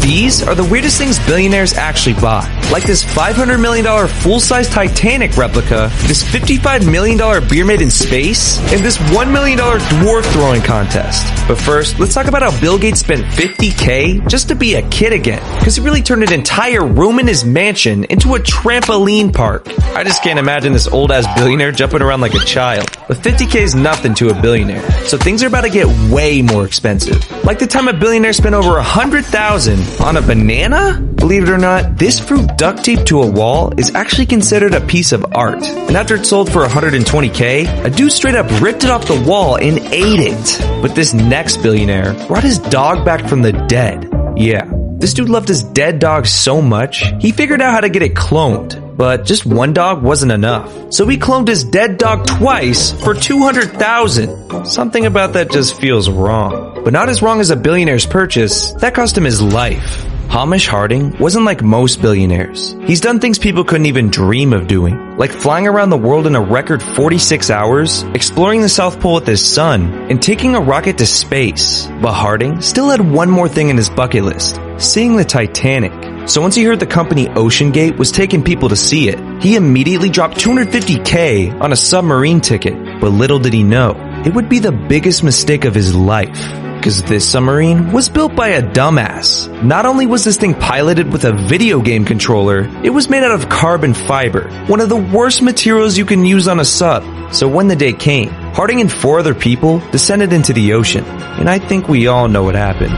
These are the weirdest things billionaires actually buy. Like this $500 million full-size Titanic replica, this $55 million beer made in space, and this $1 million dwarf throwing contest. But first, let's talk about how Bill Gates spent $50K just to be a kid again, because he really turned an entire room in his mansion into a trampoline park. I just can't imagine this old-ass billionaire jumping around like a child. But $50K is nothing to a billionaire, so things are about to get way more expensive. Like the time a billionaire spent over $100,000 on a banana? Believe it or not, this fruit duct taped to a wall is actually considered a piece of art. And after it sold for $120K, a dude straight up ripped it off the wall and ate it. But this next billionaire brought his dog back from the dead. Yeah, this dude loved his dead dog so much, he figured out how to get it cloned. But just one dog wasn't enough. So he cloned his dead dog twice for $200,000. Something about that just feels wrong. But not as wrong as a billionaire's purchase. That cost him his life. Hamish Harding wasn't like most billionaires. He's done things people couldn't even dream of doing, like flying around the world in a record 46 hours, exploring the South Pole with his son, and taking a rocket to space. But Harding still had one more thing in his bucket list: seeing the Titanic. So once he heard the company OceanGate was taking people to see it, he immediately dropped $250K on a submarine ticket. But little did he know, it would be the biggest mistake of his life. Because this submarine was built by a dumbass. Not only was this thing piloted with a video game controller, it was made out of carbon fiber, one of the worst materials you can use on a sub. So when the day came, Harding and 4 other people descended into the ocean. And I think we all know what happened.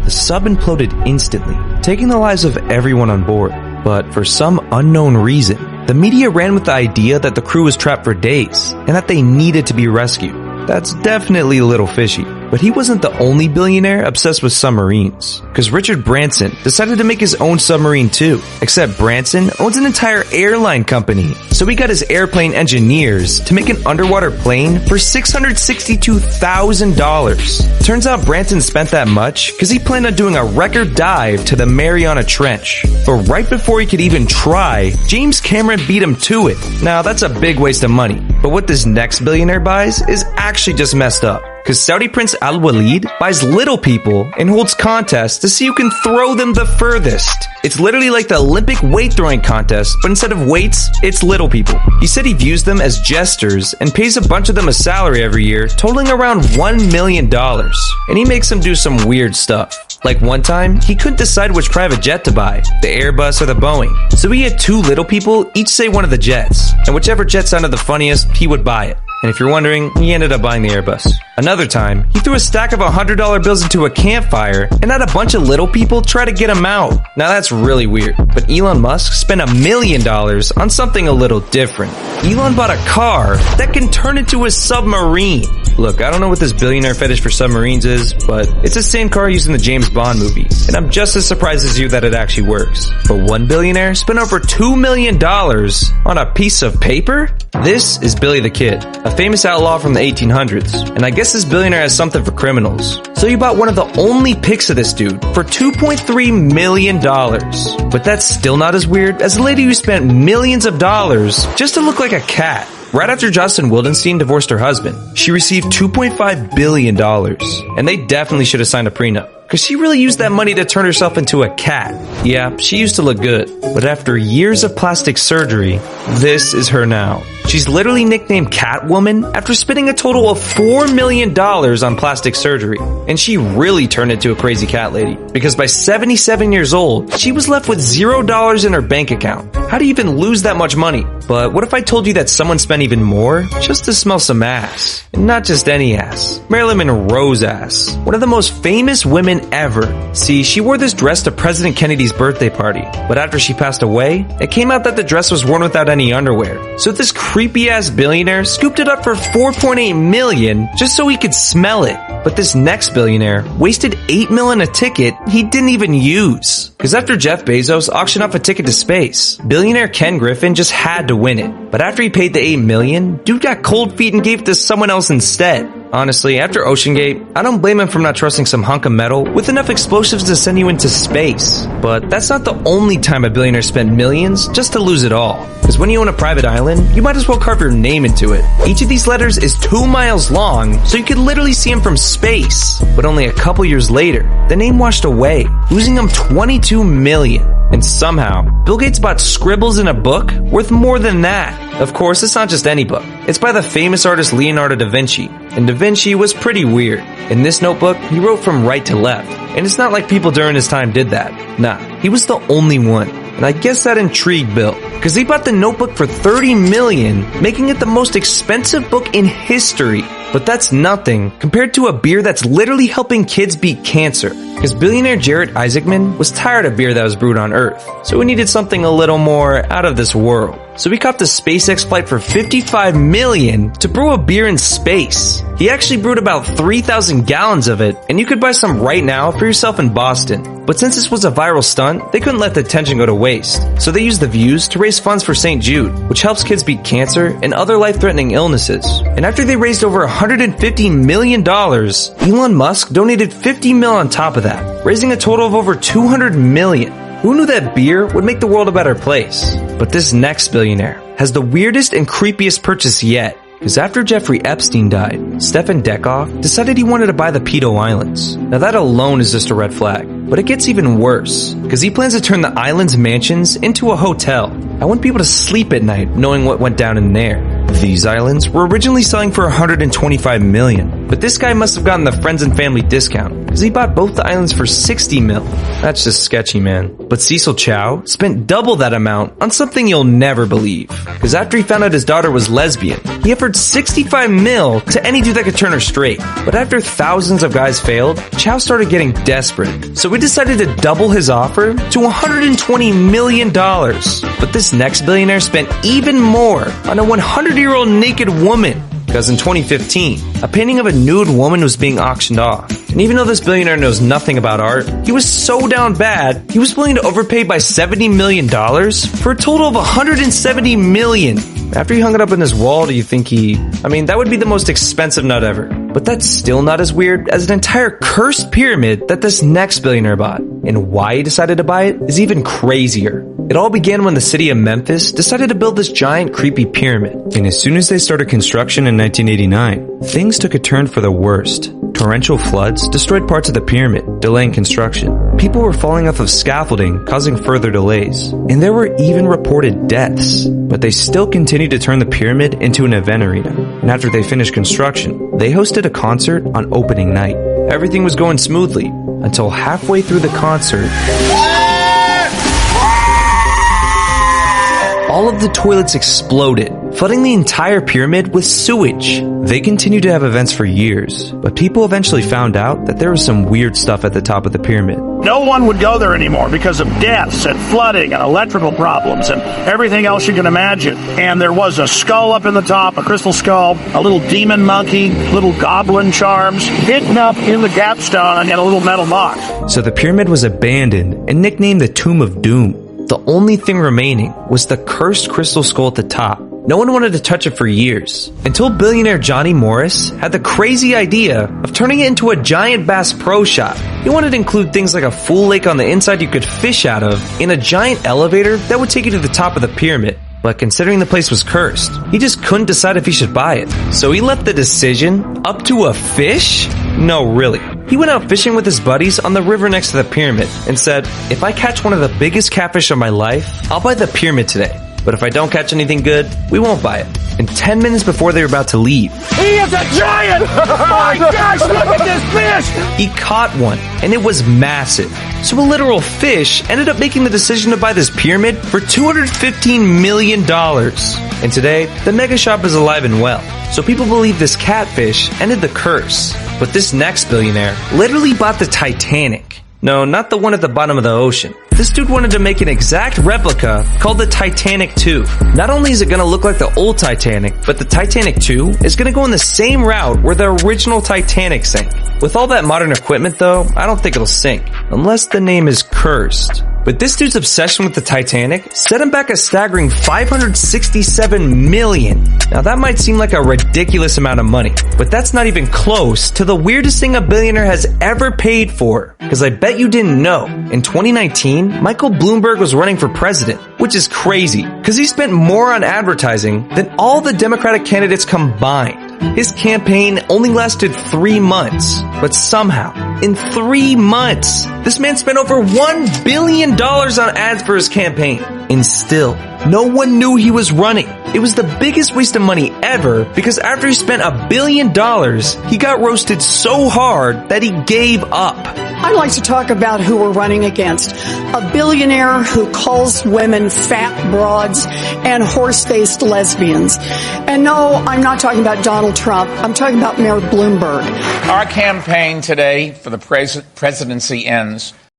The sub imploded instantly, taking the lives of everyone on board. But for some unknown reason, the media ran with the idea that the crew was trapped for days and that they needed to be rescued. That's definitely a little fishy. But he wasn't the only billionaire obsessed with submarines. Because Richard Branson decided to make his own submarine too. Except Branson owns an entire airline company. So he got his airplane engineers to make an underwater plane for $662,000. Turns out Branson spent that much because he planned on doing a record dive to the Mariana Trench. But right before he could even try, James Cameron beat him to it. Now that's a big waste of money. But what this next billionaire buys is actually just messed up. Because Saudi Prince Al Walid buys little people and holds contests to see who can throw them the furthest. It's literally like the Olympic weight throwing contest, but instead of weights, it's little people. He said he views them as jesters and pays a bunch of them a salary every year, totaling around $1 million. And he makes them do some weird stuff. Like one time, he couldn't decide which private jet to buy, the Airbus or the Boeing. So he had 2 little people each say one of the jets, and whichever jet sounded the funniest, he would buy it. And if you're wondering, he ended up buying the Airbus. Another time, he threw a stack of $100 bills into a campfire and had a bunch of little people try to get him out. Now that's really weird, but Elon Musk spent $1 million on something a little different. Elon bought a car that can turn into a submarine. Look, I don't know what this billionaire fetish for submarines is, but it's the same car used in the James Bond movies, and I'm just as surprised as you that it actually works. But one billionaire spent over $2 million on a piece of paper? This is Billy the Kid, a famous outlaw from the 1800s, and I guess this billionaire has something for criminals. So he bought one of the only pics of this dude for $2.3 million. But that's still not as weird as the lady who spent millions of dollars just to look like a cat. Right after Jocelyn Wildenstein divorced her husband, she received $2.5 billion. And they definitely should have signed a prenup, because she really used that money to turn herself into a cat. Yeah, she used to look good, but after years of plastic surgery, this is her now. She's literally nicknamed Catwoman after spending a total of $4 million on plastic surgery. And she really turned into a crazy cat lady, because by 77 years old, she was left with $0 in her bank account. How do you even lose that much money? But what if I told you that someone spent even more just to smell some ass? And not just any ass. Marilyn Monroe's ass. One of the most famous women ever. See, she wore this dress to President Kennedy's birthday party. But after she passed away, it came out that the dress was worn without any underwear. So this creepy-ass billionaire scooped it up for $4.8 million just so he could smell it. But this next billionaire wasted $8 million on a ticket he didn't even use. Because after Jeff Bezos auctioned off a ticket to space, billionaire Ken Griffin just had to win it. But after he paid the $8 million, dude got cold feet and gave it to someone else instead. Honestly, after OceanGate, I don't blame him for not trusting some hunk of metal with enough explosives to send you into space. But that's not the only time a billionaire spent millions just to lose it all. Because when you own a private island, you might as well carve your name into it. Each of these letters is 2 miles long, so you could literally see him from space. But only a couple years later, the name washed away, losing him 22 million. And somehow, Bill Gates bought scribbles in a book worth more than that. Of course, it's not just any book. It's by the famous artist Leonardo da Vinci. And da Vinci was pretty weird. In this notebook, he wrote from right to left. And it's not like people during his time did that. Nah, he was the only one. And I guess that intrigued Bill, because he bought the notebook for 30 million, making it the most expensive book in history. But that's nothing compared to a beer that's literally helping kids beat cancer. Because billionaire Jared Isaacman was tired of beer that was brewed on Earth, so he needed something a little more out of this world. So he copped a SpaceX flight for 55 million to brew a beer in space. He actually brewed about 3,000 gallons of it, and you could buy some right now for yourself in Boston. But since this was a viral stunt, they couldn't let the attention go to waste. So they used the views to raise funds for St. Jude, which helps kids beat cancer and other life-threatening illnesses. And after they raised over $150 million, Elon Musk donated 50 mil on top of that, raising a total of over 200 million. Who knew that beer would make the world a better place? But this next billionaire has the weirdest and creepiest purchase yet. Because after Jeffrey Epstein died, Stefan Dekov decided he wanted to buy the Pedo Islands. Now that alone is just a red flag. But it gets even worse, because he plans to turn the island's mansions into a hotel. I want people to sleep at night knowing what went down in there. These islands were originally selling for $125 million, but this guy must have gotten the friends and family discount, because he bought both the islands for $60 million. That's just sketchy, man. But Cecil Chow spent double that amount on something you'll never believe. Because after he found out his daughter was lesbian, he offered $65 million to any dude that could turn her straight. But after thousands of guys failed, Chow started getting desperate. So he decided to double his offer to $120 million. But this next billionaire spent even more on a 100-year-old naked woman. Because in 2015, a painting of a nude woman was being auctioned off. And even though this billionaire knows nothing about art, he was so down bad, he was willing to overpay by $70 million for a total of $170 million. After he hung it up on his wall, do you think that would be the most expensive nut ever. But that's still not as weird as an entire cursed pyramid that this next billionaire bought. And why he decided to buy it is even crazier. It all began when the city of Memphis decided to build this giant creepy pyramid. And as soon as they started construction in 1989, things took a turn for the worst. Torrential floods destroyed parts of the pyramid, delaying construction. People were falling off of scaffolding, causing further delays. And there were even reported deaths. But they still continued to turn the pyramid into an event arena. And after they finished construction, they hosted a concert on opening night. Everything was going smoothly until halfway through the concert, all of the toilets exploded, flooding the entire pyramid with sewage. They continued to have events for years, but people eventually found out that there was some weird stuff at the top of the pyramid. No one would go there anymore because of deaths and flooding and electrical problems and everything else you can imagine. And there was a skull up in the top, a crystal skull, a little demon monkey, little goblin charms hidden up in the capstone and a little metal box. So the pyramid was abandoned and nicknamed the Tomb of Doom. The only thing remaining was the cursed crystal skull at the top. No one wanted to touch it for years, until billionaire Johnny Morris had the crazy idea of turning it into a giant Bass Pro Shop. He wanted to include things like a full lake on the inside you could fish out of, and a giant elevator that would take you to the top of the pyramid. But considering the place was cursed, he just couldn't decide if he should buy it. So he left the decision up to a fish? No, really. He went out fishing with his buddies on the river next to the pyramid and said, "If I catch one of the biggest catfish of my life, I'll buy the pyramid today. But if I don't catch anything good, we won't buy it." And 10 minutes before they were about to leave, He is a giant! My gosh, look at this fish! he caught one, and it was massive. So a literal fish ended up making the decision to buy this pyramid for $215 million. And today, the mega shop is alive and well. So people believe this catfish ended the curse. But this next billionaire literally bought the Titanic. No, not the one at the bottom of the ocean. This dude wanted to make an exact replica called the Titanic 2. Not only is it going to look like the old Titanic, but the Titanic 2 is going to go in the same route where the original Titanic sank. With all that modern equipment though, I don't think it'll sink, unless the name is cursed. But this dude's obsession with the Titanic set him back a staggering $567 million. Now that might seem like a ridiculous amount of money, but that's not even close to the weirdest thing a billionaire has ever paid for. Because I bet you didn't know, in 2019, Michael Bloomberg was running for president, which is crazy, because he spent more on advertising than all the Democratic candidates combined. His campaign only lasted 3 months, but somehow, in 3 months, this man spent over $1 billion on ads for his campaign. And still, no one knew he was running. It was the biggest waste of money ever because after he spent $1 billion, he got roasted so hard that he gave up. I'd like to talk about who we're running against. A billionaire who calls women fat broads and horse-faced lesbians. And no, I'm not talking about Donald Trump. I'm talking about Mayor Bloomberg. Our campaign today for the presidency ends